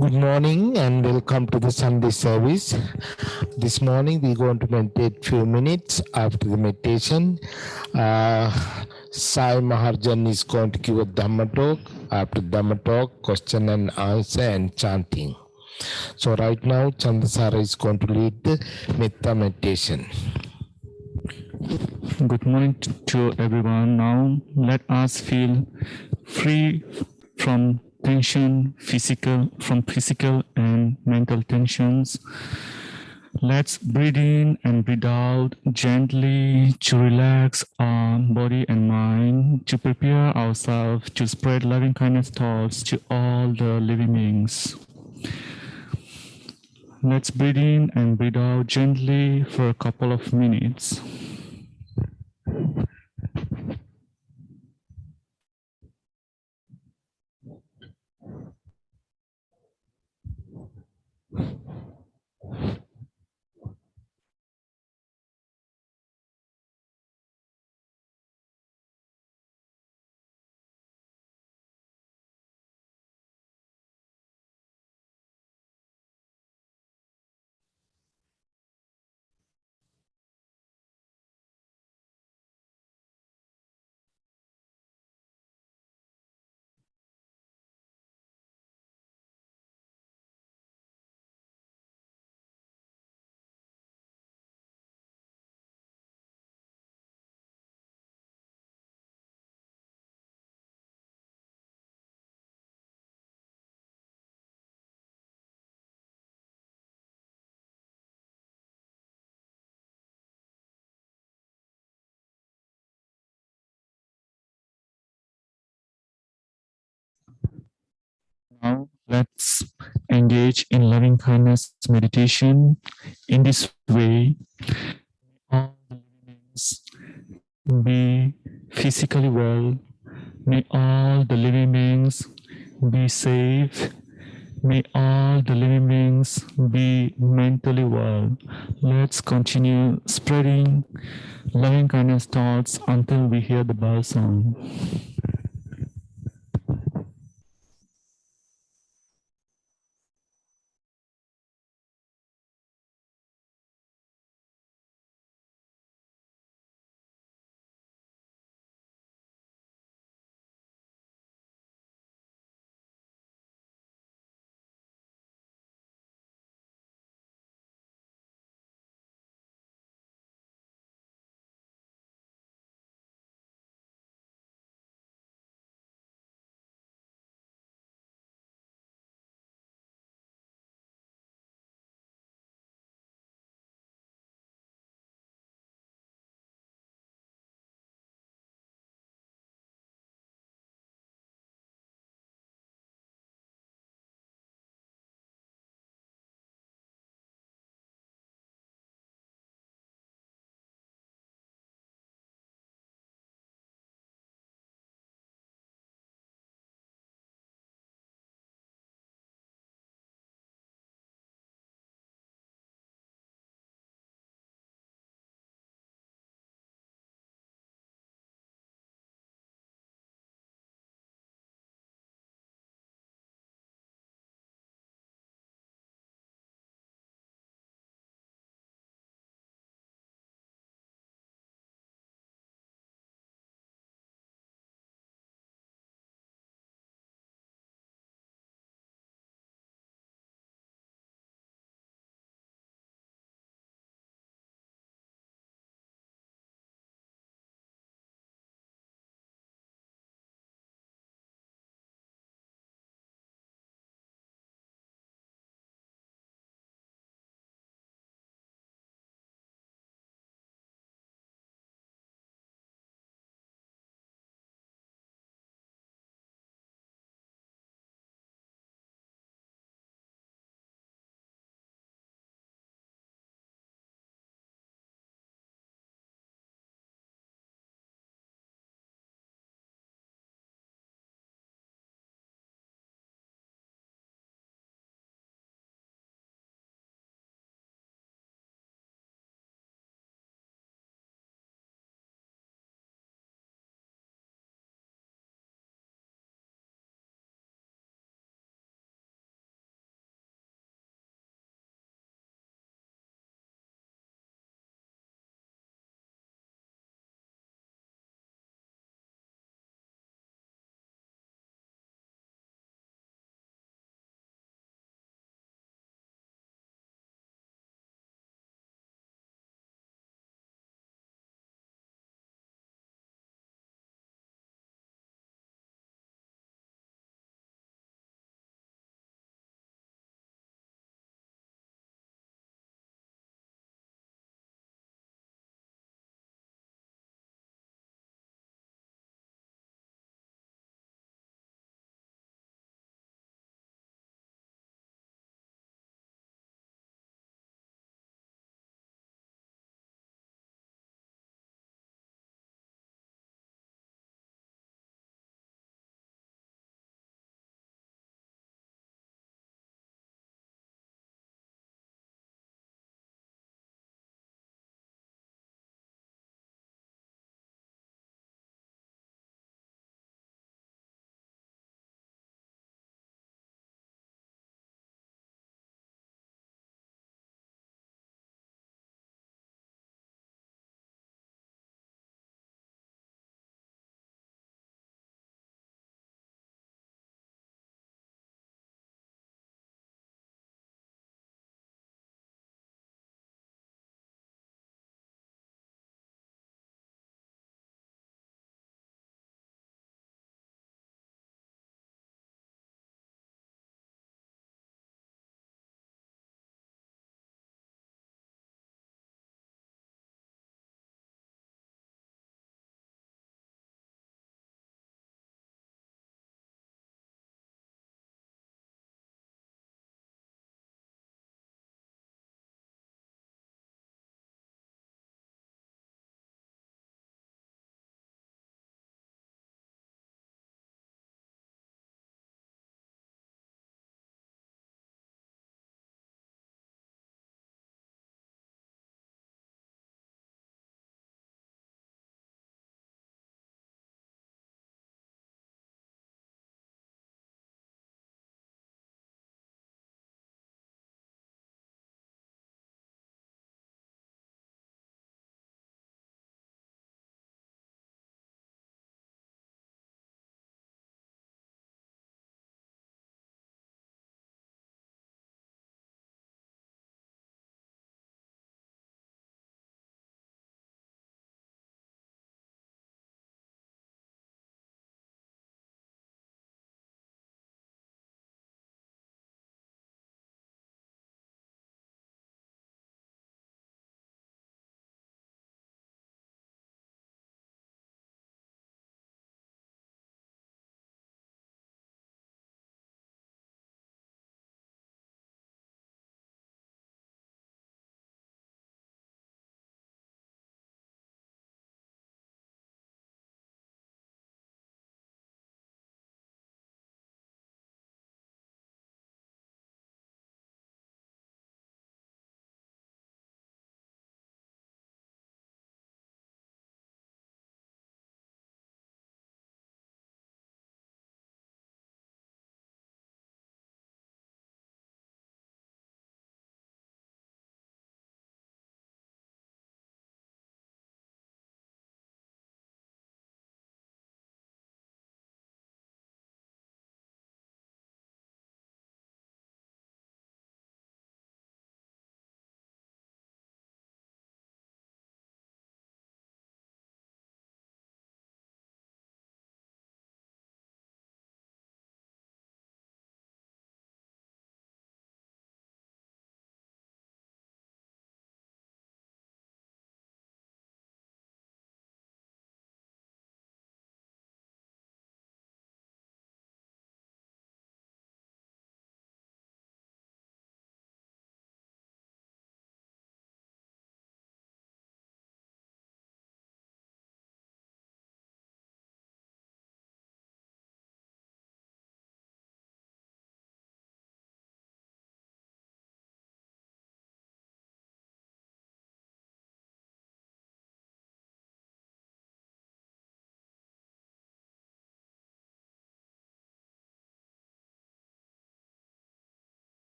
Good morning and welcome to the Sunday service. This morning we're going to meditate few minutes. After the meditation, Sai Maharjan is going to give a Dhamma talk. After Dhamma talk, question and answer and chanting. So right now Chandasara is going to lead the Metta meditation. Good morning to everyone. Now let us feel free from tension, physical and mental tensions. Let's breathe in and breathe out gently to relax our body and mind, to prepare ourselves to spread loving kindness thoughts to all the living beings. Let's breathe in and breathe out gently for a couple of minutes. Now let's engage in loving kindness meditation. In this way, all the living beings be physically well. May all the living beings be safe. May all the living beings be mentally well. Let's continue spreading loving kindness thoughts until we hear the bell sound.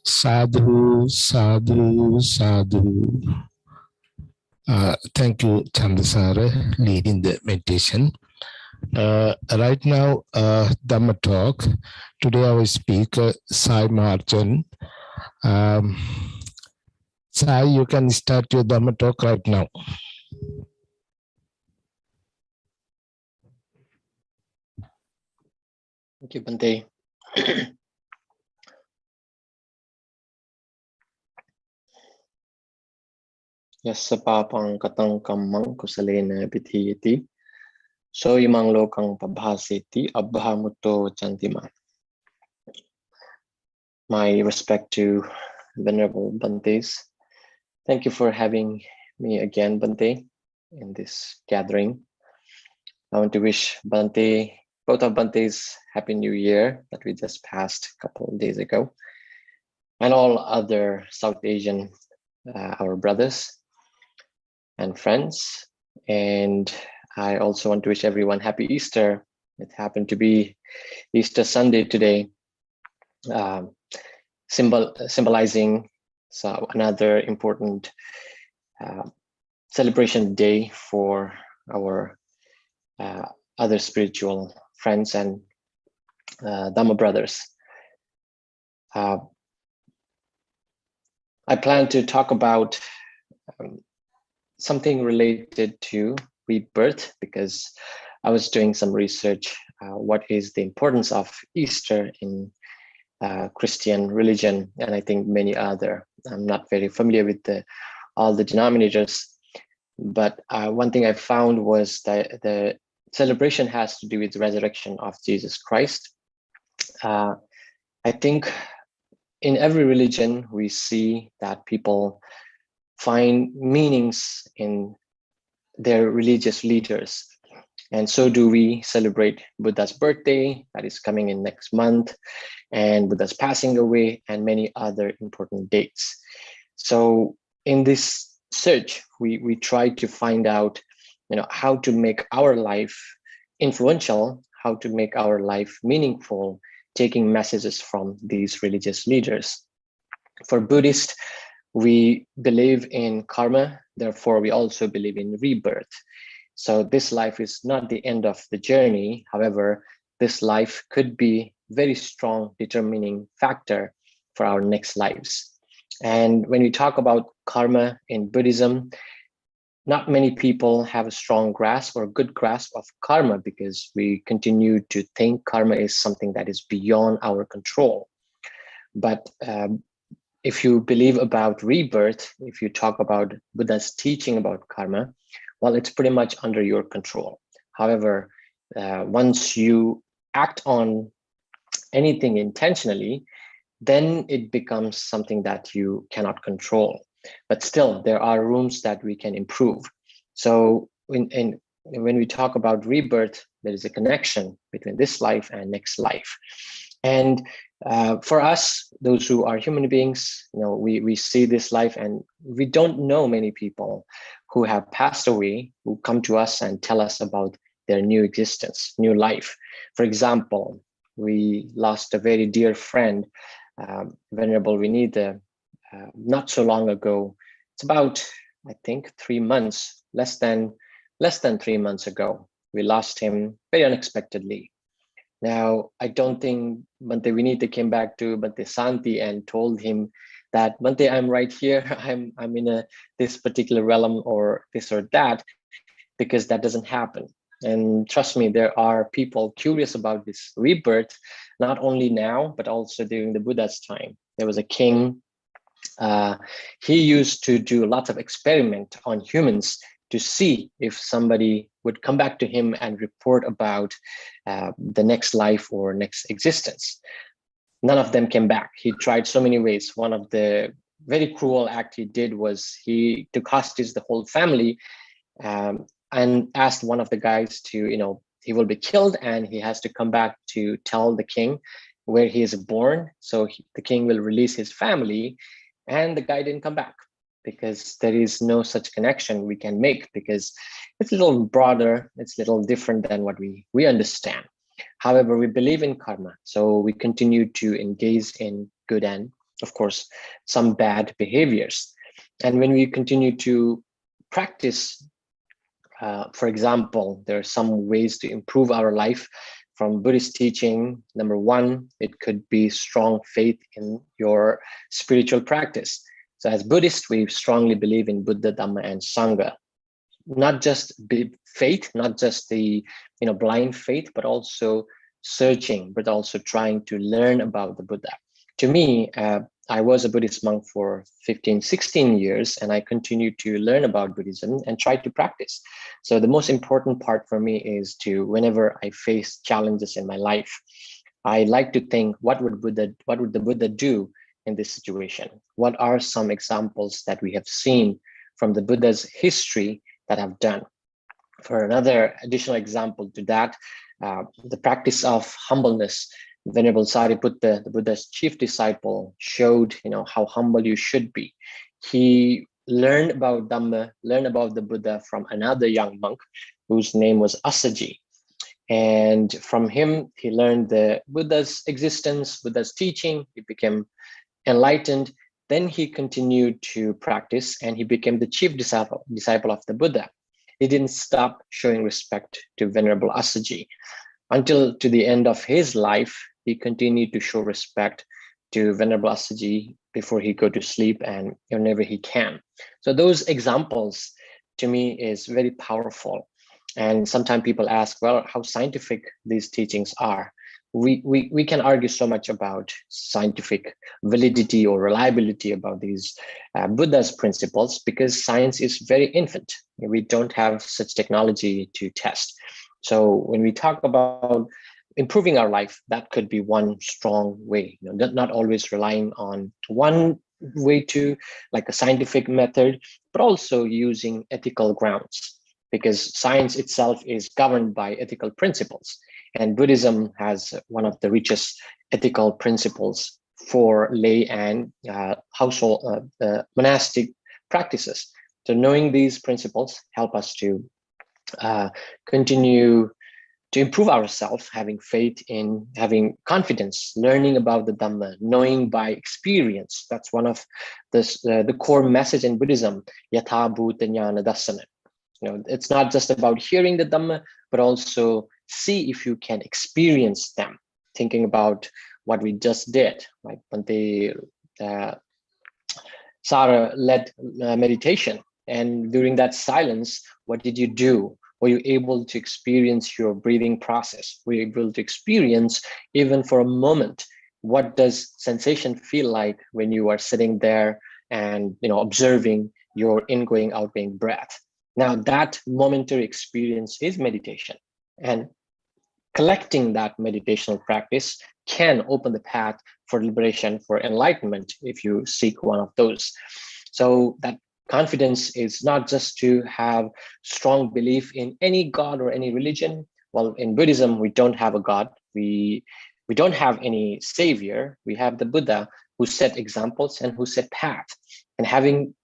Sadhu, sadhu, sadhu. Thank you, Chandasara, leading the meditation. Right now, Dhamma Talk. Today, our speaker, Sai Marjan. Sai, you can start your Dhamma Talk right now. Thank you, Bante. Yassa papang katang kammang kusalena pitiyati so imang lokang pabhasiti abhamuto chantima. My respect to Venerable Bantes. Thank you for having me again, Bante, in this gathering. I want to wish Bante, both of Bantes, Happy New Year that we just passed a couple of days ago, and all other South Asian, our brothers and friends. And I also want to wish everyone Happy Easter. It happened to be Easter Sunday today, symbolizing another important celebration day for our other spiritual friends and Dhamma brothers. I plan to talk about something related to rebirth, because I was doing some research. What is the importance of Easter in Christian religion, and I think many other. I'm not very familiar with all the denominators, but one thing I found was that the celebration has to do with the resurrection of Jesus Christ. I think in every religion, we see that people find meanings in their religious leaders. And so do we celebrate Buddha's birthday that is coming in next month, and Buddha's passing away, and many other important dates. So in this search, we try to find out, how to make our life influential, how to make our life meaningful, taking messages from these religious leaders. For Buddhists, we believe in karma, therefore we also believe in rebirth. So this life is not the end of the journey. However, this life could be very strong determining factor for our next lives. And when we talk about karma in Buddhism, not many people have a strong grasp or good grasp of karma, because we continue to think karma is something that is beyond our control. But if you believe about rebirth, if you talk about Buddha's teaching about karma, well, it's pretty much under your control. However, once you act on anything intentionally, then it becomes something that you cannot control. But still, there are rooms that we can improve. So when we talk about rebirth, there is a connection between this life and next life. And for us, those who are human beings, we see this life, and we don't know many people who have passed away, who come to us and tell us about their new existence, new life. For example, we lost a very dear friend, Venerable Vinita, not so long ago. It's about, I think, 3 months, less than 3 months ago. We lost him very unexpectedly. Now, I don't think Bante Vinita came back to Bante Santi and told him that, Bante, I'm right here. I'm in this particular realm or this or that, because that doesn't happen. And trust me, there are people curious about this rebirth, not only now, but also during the Buddha's time. There was a king. He used to do lots of experiment on humans to see if somebody would come back to him and report about the next life or next existence. None of them came back. He tried so many ways. One of the very cruel act he did was he took hostage the whole family and asked one of the guys to, he will be killed and he has to come back to tell the king where he is born. So the king will release his family, and the guy didn't come back because there is no such connection we can make, because it's a little broader, it's a little different than what we understand. However, we believe in karma, so we continue to engage in good and, of course, some bad behaviors. And when we continue to practice, for example, there are some ways to improve our life from Buddhist teaching. Number one, it could be strong faith in your spiritual practice. So as Buddhists, we strongly believe in Buddha, Dhamma, and Sangha. Not just faith, not just the blind faith, but also searching, but also trying to learn about the Buddha. To me, I was a Buddhist monk for 15, 16 years, and I continue to learn about Buddhism and try to practice. So the most important part for me is to, whenever I face challenges in my life, I like to think, what would the Buddha do in this situation? What are some examples that we have seen from the Buddha's history that have done? For another additional example to that, the practice of humbleness. Venerable Sariputta, the Buddha's chief disciple, showed how humble you should be. He learned about Dhamma, learned about the Buddha from another young monk whose name was Assaji. And from him, he learned the Buddha's existence, Buddha's teaching. He became enlightened. Then he continued to practice, and he became the chief disciple of the Buddha. He didn't stop showing respect to Venerable Assaji. Until to the end of his life, he continued to show respect to Venerable Assaji before he go to sleep and whenever he can. So those examples to me is very powerful. And sometimes people ask, well, how scientific these teachings are. We can argue so much about scientific validity or reliability about these Buddha's principles, because science is very infant. We don't have such technology to test. So when we talk about improving our life, that could be one strong way, not always relying on one way to, like a scientific method, but also using ethical grounds, because science itself is governed by ethical principles. And Buddhism has one of the richest ethical principles for lay and household monastic practices. So knowing these principles help us to continue to improve ourselves, having faith in, having confidence, learning about the Dhamma, knowing by experience. That's one of the core message in Buddhism, Yatha Bhuta Jnana Dassana. It's not just about hearing the Dhamma, but also see if you can experience them. Thinking about what we just did, like Bhante Sara led meditation. And during that silence, what did you do? Were you able to experience your breathing process? Were you able to experience, even for a moment, what does sensation feel like when you are sitting there and observing your ingoing, outgoing breath? Now that momentary experience is meditation, and collecting that meditational practice can open the path for liberation, for enlightenment, if you seek one of those. So that confidence is not just to have strong belief in any God or any religion. Well, in Buddhism, we don't have a God. We don't have any savior. We have the Buddha, who set examples and who set path. And having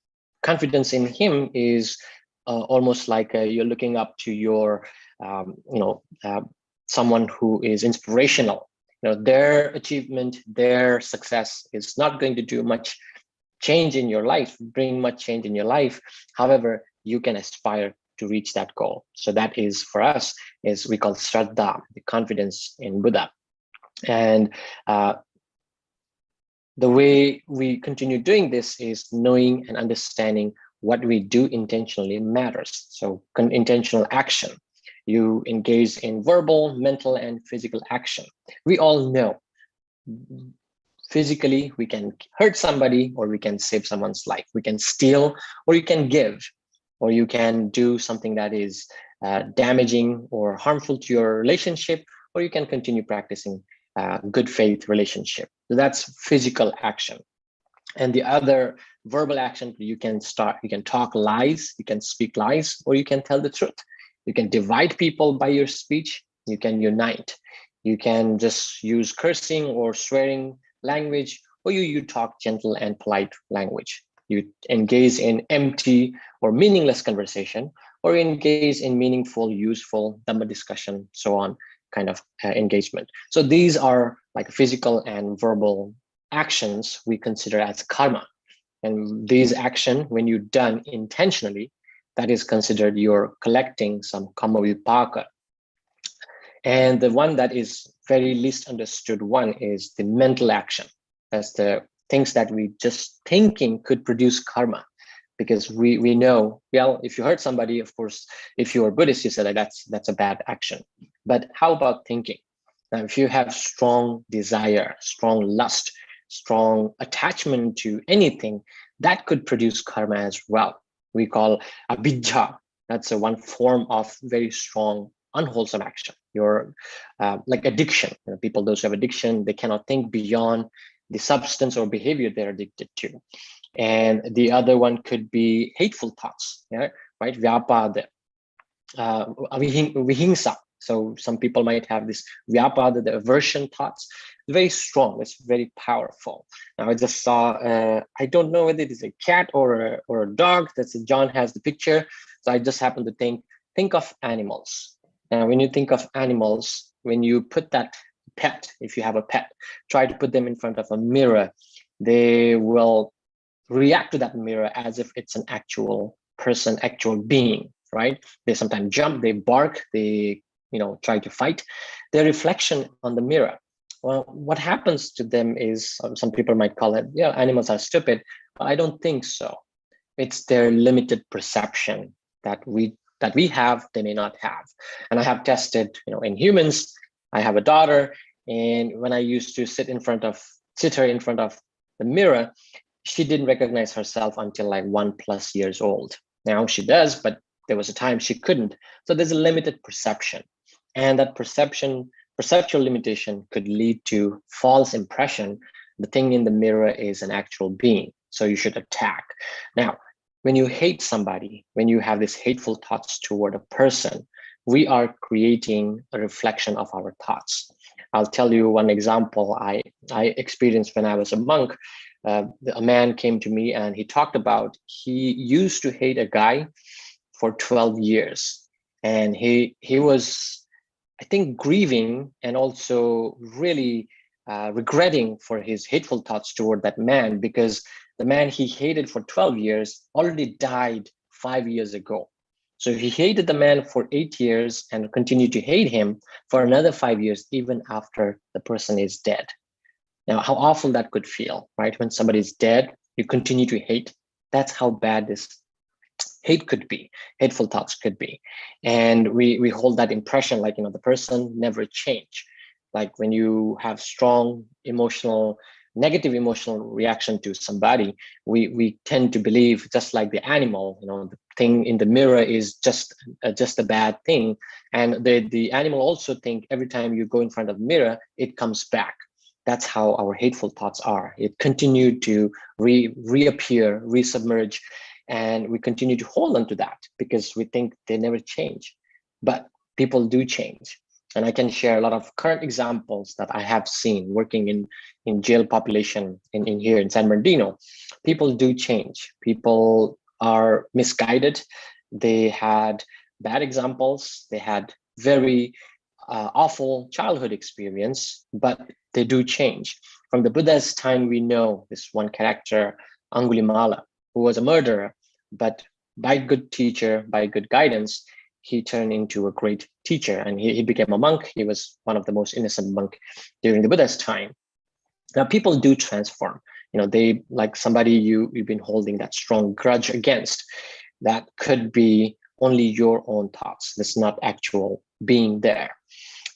confidence in him is almost like you're looking up to your, someone who is inspirational. Their achievement, their success is not going to do much change in your life, bring much change in your life. However, you can aspire to reach that goal. So that is, for us, is we call Shraddha, the confidence in Buddha. And the way we continue doing this is knowing and understanding what we do intentionally matters. So intentional action. You engage in verbal, mental, and physical action. We all know physically we can hurt somebody, or we can save someone's life. We can steal, or you can give, or you can do something that is damaging or harmful to your relationship, or you can continue practicing good faith relationship. So that's physical action. And the other verbal action, you can talk lies, you can speak lies, or you can tell the truth. You can divide people by your speech, you can unite. You can just use cursing or swearing language, or you talk gentle and polite language. You engage in empty or meaningless conversation, or engage in meaningful, useful Dhamma discussion, so on, kind of engagement. So these are like physical and verbal actions we consider as karma. And these action, when you done intentionally, that is considered you're collecting some karma vipaka. And the one that is very least understood one is the mental action. That's the things that we just thinking could produce karma. Because we know, well, if you hurt somebody, of course, if you're Buddhist, you say that that's a bad action. But how about thinking? Now, if you have strong desire, strong lust, strong attachment to anything, that could produce karma as well. We call abhijja. That's one form of very strong unwholesome action. Your like addiction. You know, people, those who have addiction, they cannot think beyond the substance or behavior they're addicted to. And the other one could be hateful thoughts, yeah, right? Vyapada, vihingsa. So some people might have this vyapada, the aversion thoughts, very strong. It's very powerful. Now I just saw, I don't know whether it is a cat or a dog. That's John has the picture. So I just happened to think of animals. Now, when you think of animals, when you put that pet, if you have a pet, try to put them in front of a mirror, they will react to that mirror as if it's an actual person, actual being, right? They sometimes jump, they bark, they try to fight. Their reflection on the mirror. Well, what happens to them is, some people might call it, yeah, animals are stupid. I don't think so. It's their limited perception that we have, they may not have. And I have tested, in humans. I have a daughter, and when I used to sit her in front of the mirror, she didn't recognize herself until like 1+ years old. Now she does, but there was a time she couldn't. So there's a limited perception, and that perceptual limitation could lead to false impression. The thing in the mirror is an actual being, so you should attack. Now, when you hate somebody, when you have these hateful thoughts toward a person, we are creating a reflection of our thoughts. I'll tell you one example I experienced when I was a monk. A man came to me and he talked about he used to hate a guy for 12 years. And he was, I think, grieving and also really regretting for his hateful thoughts toward that man, because the man he hated for 12 years already died 5 years ago. So he hated the man for 8 years and continued to hate him for another 5 years, even after the person is dead. Now, how awful that could feel, right? When somebody is dead, you continue to hate. That's how bad this hate could be, hateful thoughts could be. And we hold that impression like, the person never changed. Like when you have strong negative emotional reaction to somebody, we tend to believe, just like the animal, the thing in the mirror is just a bad thing. And the animal also think every time you go in front of the mirror, it comes back. That's how our hateful thoughts are. It continued to reappear, resubmerge, and we continue to hold on to that because we think they never change. But people do change. And I can share a lot of current examples that I have seen working in jail population in here in San Bernardino. People do change. People are misguided. They had bad examples. They had very awful childhood experience, but they do change. From the Buddha's time, we know this one character, Angulimala, who was a murderer, but by good teacher, by good guidance, he turned into a great teacher and he became a monk. He was one of the most innocent monk during the Buddha's time. Now, people do transform. They, like somebody you've been holding that strong grudge against, that could be only your own thoughts. That's not actual being there.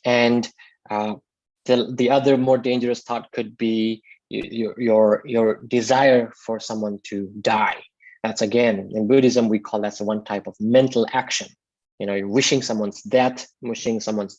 And the other more dangerous thought could be your desire for someone to die. That's, again, in Buddhism, we call that one type of mental action. You're wishing someone's death, wishing someone's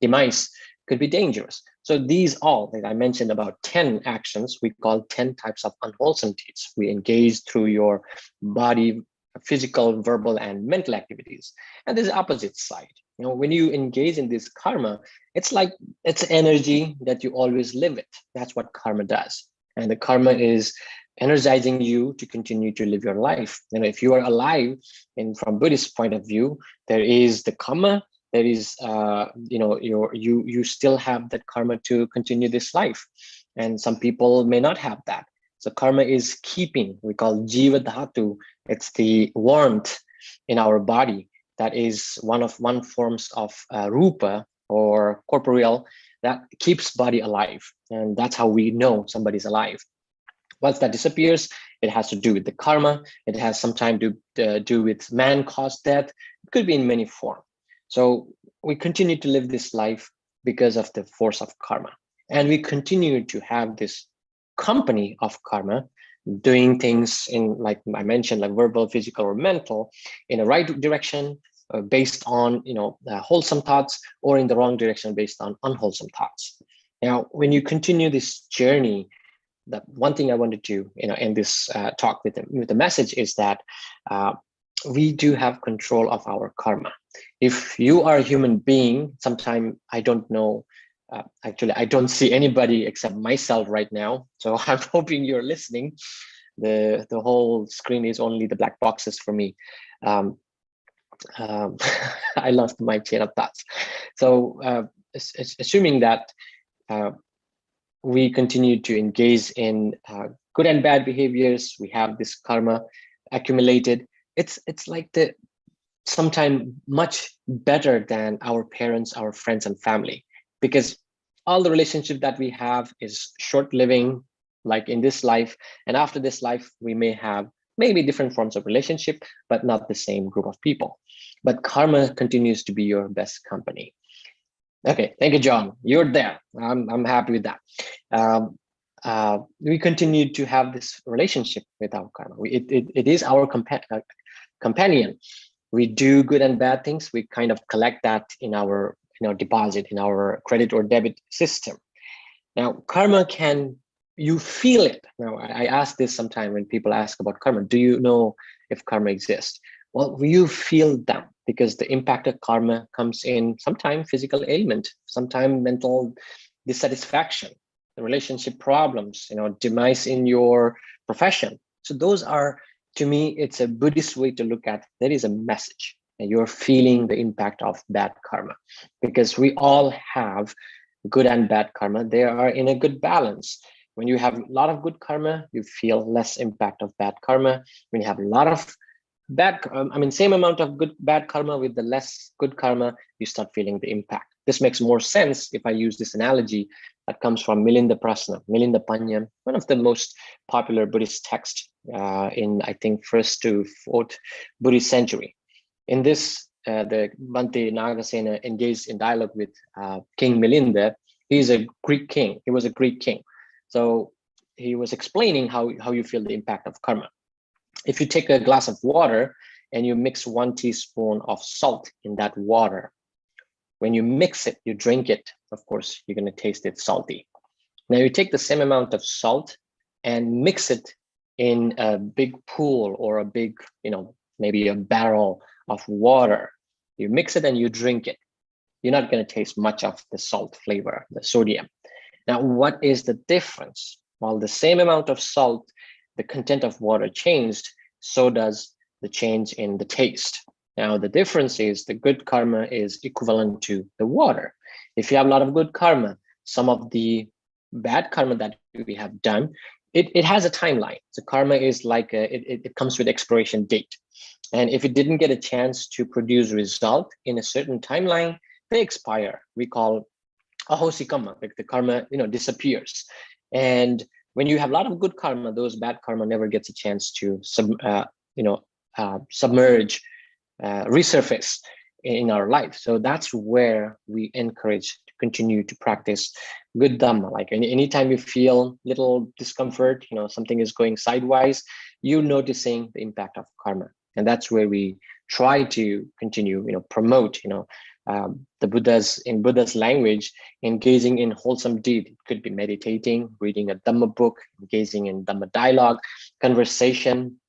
demise could be dangerous. So these all, like I mentioned, about 10 actions, we call 10 types of unwholesome deeds. We engage through your body, physical, verbal, and mental activities. And there's the opposite side. When you engage in this karma, it's like it's energy that you always live with. That's what karma does. And the karma is energizing you to continue to live your life. If you are alive, and from Buddhist point of view, there is the karma. There is, you still have that karma to continue this life. And some people may not have that. So karma is keeping, we call jiva dhatu. It's the warmth in our body that is one forms of rupa or corporeal that keeps body alive. And that's how we know somebody's alive. Once that disappears, it has to do with the karma. It has sometimes to do with man-caused death. It could be in many forms. So we continue to live this life because of the force of karma. And we continue to have this company of karma, doing things in, like I mentioned, like verbal, physical, or mental, in the right direction based on wholesome thoughts, or in the wrong direction based on unwholesome thoughts. Now, when you continue this journey, that one thing I wanted to end this talk with the message is that we do have control of our karma. If you are a human being, sometime I don't know. Actually, I don't see anybody except myself right now. So I'm hoping you're listening. The whole screen is only the black boxes for me. I lost my chain of thoughts. So assuming that we continue to engage in good and bad behaviors, we have this karma accumulated. It's like sometimes much better than our parents, our friends, and family. Because all the relationship that we have is short-living, like in this life. And after this life, we may have maybe different forms of relationship, but not the same group of people. But karma continues to be your best company. Okay, thank you, John. You're there. I'm happy with that. We continue to have this relationship with our karma. It is our companion. We do good and bad things. We kind of collect that in our deposit in our credit or debit system. Now, karma, you feel it? Now, I ask this sometime when people ask about karma. Do you know if karma exists? Well, you feel them, because the impact of karma comes in sometimes physical ailment, sometimes mental dissatisfaction, the relationship problems, demise in your profession. So those are, to me, it's a Buddhist way to look at, there is a message. And you're feeling the impact of bad karma, because we all have good and bad karma. They are in a good balance. When you have a lot of good karma, you feel less impact of bad karma. When you have a lot of same amount of bad karma with the less good karma, you start feeling the impact. This makes more sense if I use this analogy that comes from Milinda Panya, one of the most popular Buddhist texts in, I think, 1st to 4th Buddhist century. In this, the Bhante Nagasena engaged in dialogue with King Milinda. He's a Greek king. He was a Greek king. So he was explaining how you feel the impact of karma. If you take a glass of water and you mix 1 teaspoon of salt in that water, when you mix it, you drink it, of course, you're going to taste it salty. Now you take the same amount of salt and mix it in a big pool or a big, maybe a barrel of water. You mix it and you drink it. You're not going to taste much of the salt flavor, the sodium. Now, what is the difference? Well, the same amount of salt, the content of water changed, so does the change in the taste. Now, the difference is the good karma is equivalent to the water. If you have a lot of good karma, some of the bad karma that we have done, it has a timeline. So karma is like it comes with expiration date. And if it didn't get a chance to produce result in a certain timeline, they expire. We call ahosi karma, like the karma, disappears. And when you have a lot of good karma, those bad karma never gets a chance to submerge, resurface in our life. So that's where we encourage to continue to practice good Dhamma. Like anytime you feel little discomfort, something is going sideways, you're noticing the impact of karma. And that's where we try to continue, promote, the Buddha's language, engaging in wholesome deed. It could be meditating, reading a Dhamma book, engaging in Dhamma dialogue, conversation,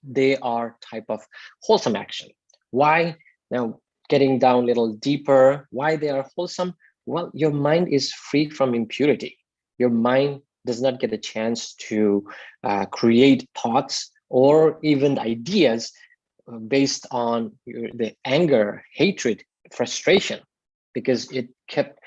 they are type of wholesome action. Why? Now, getting down a little deeper, why they are wholesome? Well, your mind is free from impurity. Your mind does not get a chance to create thoughts or even ideas based on the anger, hatred, frustration, because it kept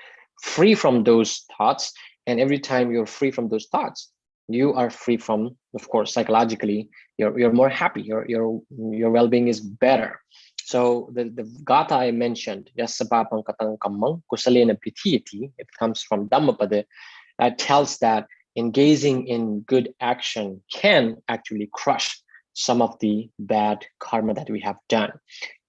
free from those thoughts. And every time you're free from those thoughts, you are free from, of course, psychologically, you're more happy, your well-being is better. So the gatha I mentioned, yasapapam katang kammang kusalena pitiyati, it comes from Dhammapada, that tells that engaging in good action can actually crush some of the bad karma that we have done.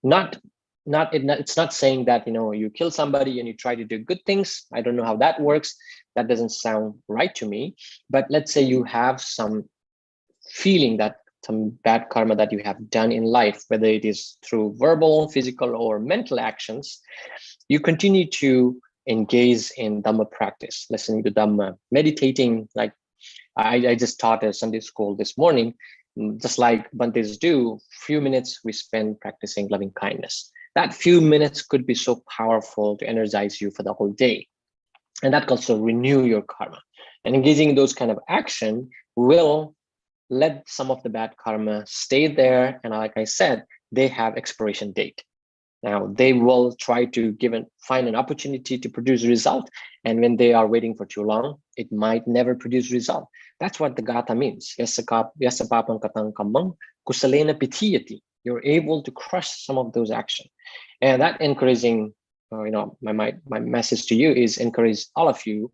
It's not saying that, you know, you kill somebody and you try to do good things. I don't know how that works. That doesn't sound right to me. But let's say you have some feeling that some bad karma that you have done in life, whether it is through verbal, physical, or mental actions, you continue to engage in Dhamma practice, listening to Dhamma, meditating. Like I just taught a Sunday school this morning, just like Bantes do, few minutes we spend practicing loving kindness. That few minutes could be so powerful to energize you for the whole day. And that can also renew your karma. And engaging in those kind of action will let some of the bad karma stay there. And like I said, they have expiration date. Now they will try to find an opportunity to produce a result. And when they are waiting for too long, it might never produce result. That's what the gatha means. Yasapapam katang kammang kusalena pitiyati. You're able to crush some of those actions. And that encouraging, my message to you is encourage all of you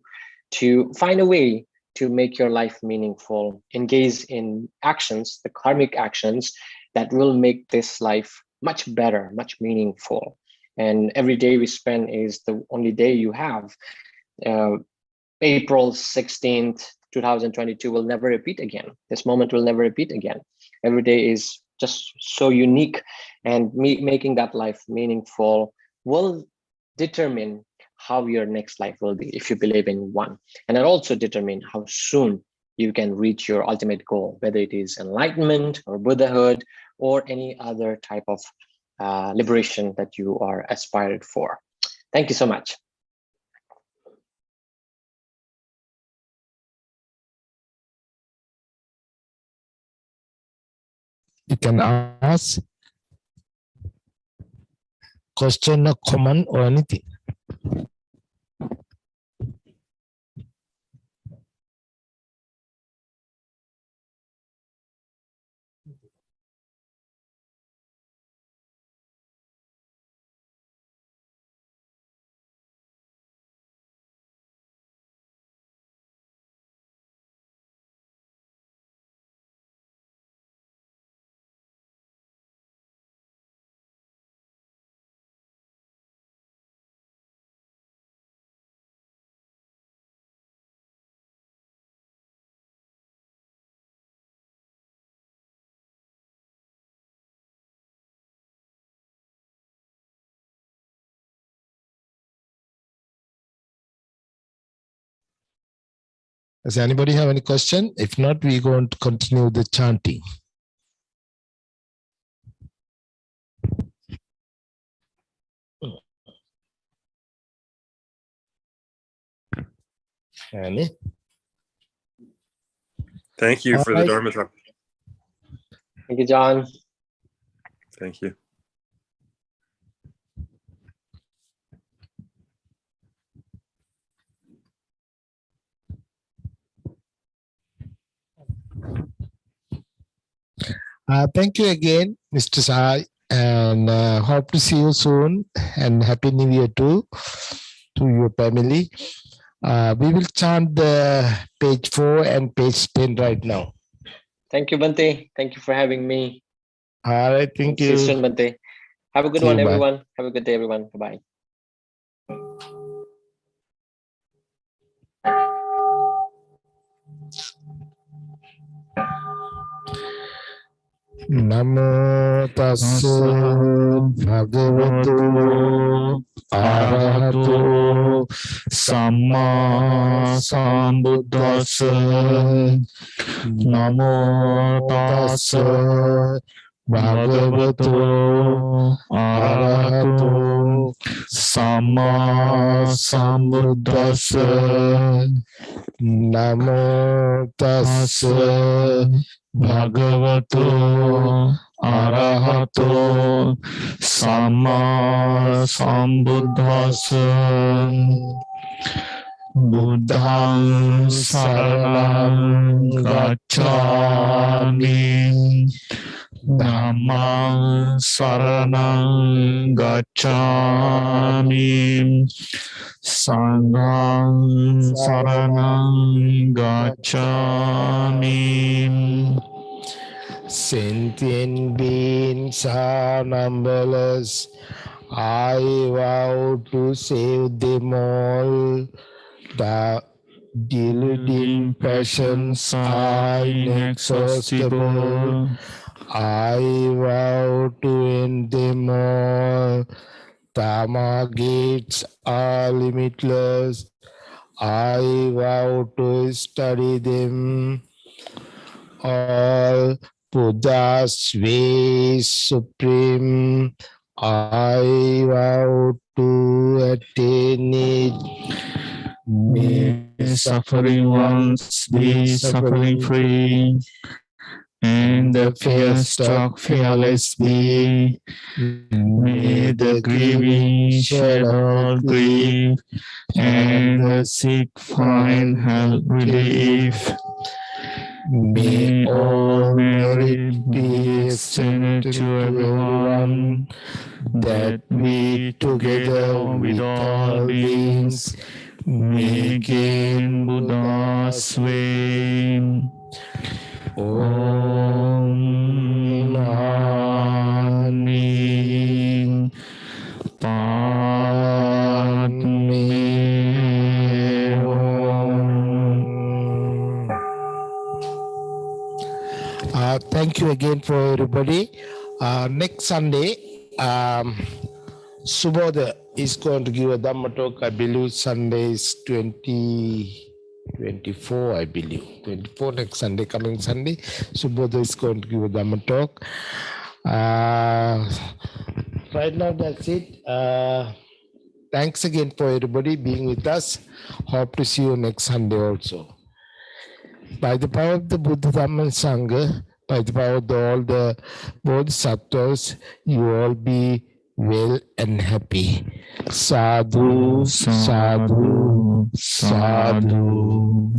to find a way to make your life meaningful, engage in actions, the karmic actions that will make this life much better, much meaningful. And every day we spend is the only day you have. April 16th, 2022 will never repeat again. This moment will never repeat again. Every day is just so unique, and making that life meaningful will determine how your next life will be, if you believe in one. And it also determine how soon you can reach your ultimate goal, whether it is enlightenment or Buddhahood or any other type of liberation that you are aspired for. Thank you so much. You can ask question or comment or anything. Does anybody have any question? If not, we're going to continue the chanting. Any? Thank you for the Dhamma Talk. Thank you, John. Thank you. Thank you again, Mr. Sai, and hope to see you soon. And Happy New Year to your family. We will chant the page 4 and page 10 right now. Thank you, Bante. Thank you for having me. All right, thank you. See you soon, Bante. Have a good one, everyone. Have a good day, everyone. Bye-bye. Namo tassa bhagavato arahato Samma Sambuddhassa. Namo tassa bhagavato arahato samma sambuddhassa. Namo tassa Bhagavato arahato samma sambuddhassa. Buddhang saranang gacchami. Dhammang saranang gacchami. Sanghang saranang gacchami. Sentient beings are numberless. I vow to save them all. The deluding passions are inexhaustible. I vow to end them all. Dhamma gates are limitless. I vow to study them all. Buddha's way is supreme. I vow to attain it. May suffering ones be suffering free, and the fear-struck fearless be. May the grieving shed all grief, and the sick find help relief. May all merit be extended to everyone, that we together with all beings may gain Buddha's way. Om Mani Padme Hum. Thank you again for everybody. Next Sunday, Subodha is going to give a Dhamma talk. I believe Sunday is 24, I believe. 24 next Sunday, coming Sunday. Subodha is going to give a Dhamma talk. Right now, that's it. Thanks again for everybody being with us. Hope to see you next Sunday also. By the power of the Buddha, Dhamma, and Sangha, by the power of all the Bodhisattvas, you all be well and happy. Sadhu, sadhu, sadhu.